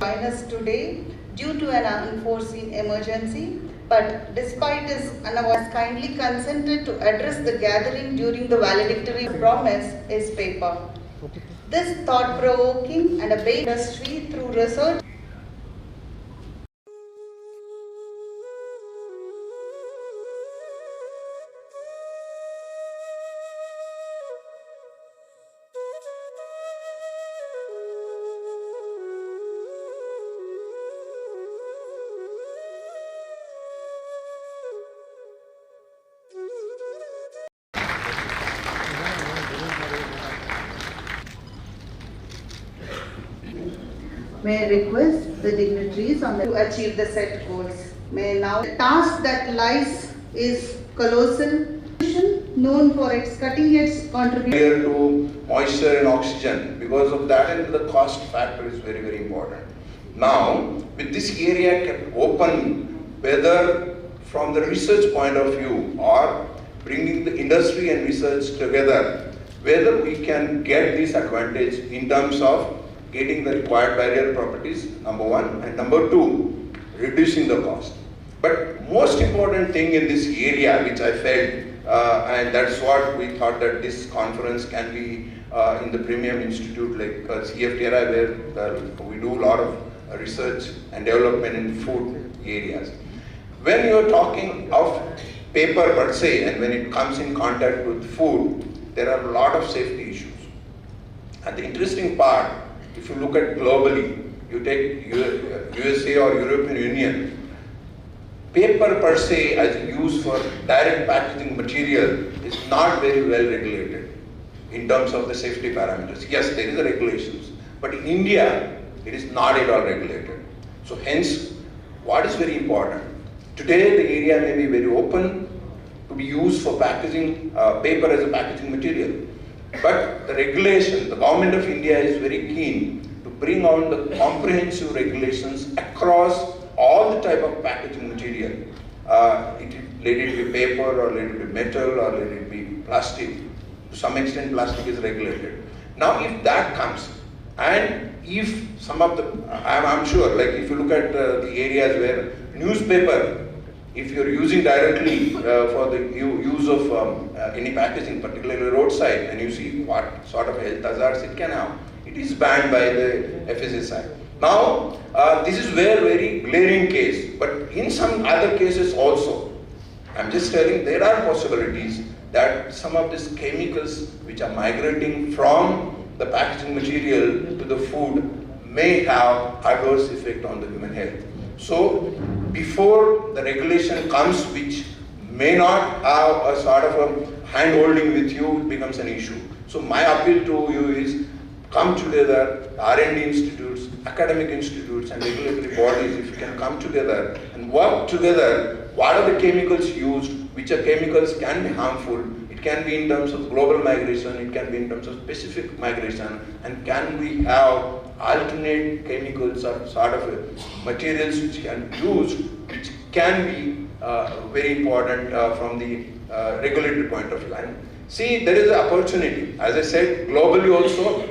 join us today due to an unforeseen emergency, but despite his unavoidable, kindly consented to address the gathering during the valedictory promise is paper. This thought-provoking and a big industry through research may I request the dignitaries to achieve the set goals. May now the task that lies is colossal, known for its cutting-edge contribution to moisture and oxygen. Because of that, and the cost factor is very, very important. Now, with this area kept open, whether from the research point of view or bringing the industry and research together, whether we can get this advantage in terms of getting the required barrier properties, number one, and number two, reducing the cost. But most important thing in this area, which I felt, and that's what we thought that this conference can be in the premium institute like CFTRI, where we do a lot of research and development in food areas. When you're talking of paper per se, and when it comes in contact with food, there are a lot of safety issues. And the interesting part, if you look at globally, you take USA or European Union, paper per se as used for direct packaging material is not very well regulated in terms of the safety parameters. Yes, there is a regulations, but in India, it is not at all regulated. So hence, what is very important? Today, the area may be very open to be used for packaging, paper as a packaging material. But the regulation, the government of India is very keen to bring on the comprehensive regulations across all the type of packaging material. Let it be paper, or let it be metal, or let it be plastic. To some extent, plastic is regulated. Now, if that comes, and if some of the, I'm sure, like if you look at the areas where newspaper, if you're using directly for the use of any packaging, particularly roadside, and you see what sort of health hazards it can have, it is banned by the FSSAI. Now, this is very glaring case, but in some other cases also, I'm just telling there are possibilities that some of these chemicals which are migrating from the packaging material to the food may have adverse effect on the human health. So, before the regulation comes, which may not have a sort of a hand-holding with you, it becomes an issue. So my appeal to you is, come together, R&D institutes, academic institutes and regulatory bodies, if you can come together and work together, what are the chemicals used, which are chemicals can be harmful, it can be in terms of global migration, it can be in terms of specific migration, and can we have alternate chemicals or sort of materials which can be used, which can be very important from the regulatory point of view. And see, there is an opportunity. As I said, globally also,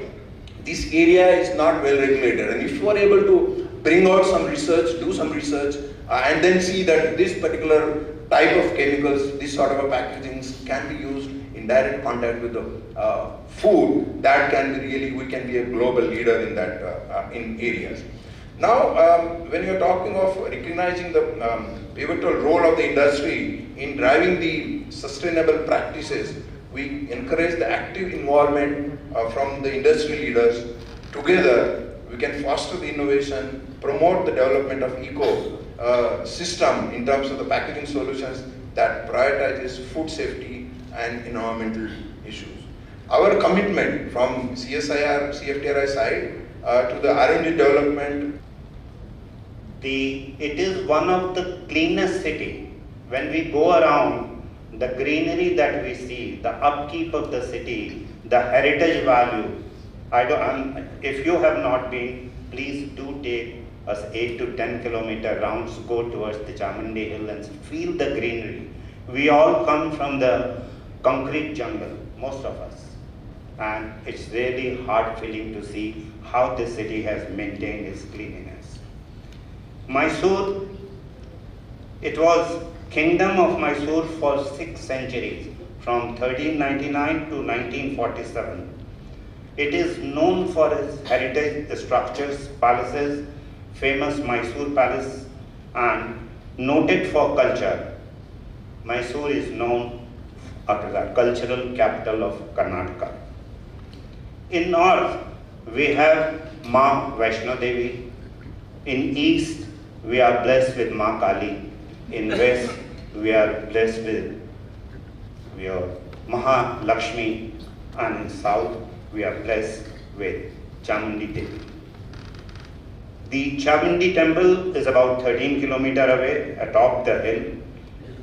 this area is not well regulated. And if you are able to bring out some research, do some research, and then see that this particular type of chemicals, this sort of a packaging can be used in direct contact with the food, that can be really, we can be a global leader in that in areas. Now, when you're talking of recognizing the pivotal role of the industry in driving the sustainable practices, we encourage the active involvement from the industry leaders. Together, we can foster the innovation, promote the development of eco system in terms of the packaging solutions that prioritizes food safety and environmental issues. Our commitment from CFTRI side to the R&D development. It is one of the cleanest city. When we go around, the greenery that we see, the upkeep of the city, the heritage value. If you have not been, please do take us 8 to 10 kilometer rounds, go towards the Chamundi Hill and feel the greenery. We all come from the concrete jungle, most of us. And it's really heart-filling to see how this city has maintained its cleanliness. Mysore, it was Kingdom of Mysore for 6 centuries, from 1399 to 1947. It is known for its heritage structures, palaces, famous Mysore Palace, and noted for culture. Mysore is known as the cultural capital of Karnataka. In north, we have Ma Vaishno Devi. In east, we are blessed with Ma Kali. In west, we are blessed with Maha Lakshmi, and in south, we are blessed with Chamundi Devi. The Chamundi temple is about 13 kilometers away atop the hill.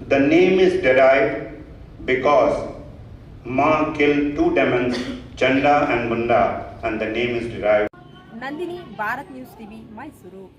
The name is derived because Ma killed 2 demons, Chanda and Munda, and the name is derived. Nandini, Bharat News TV, Mysore.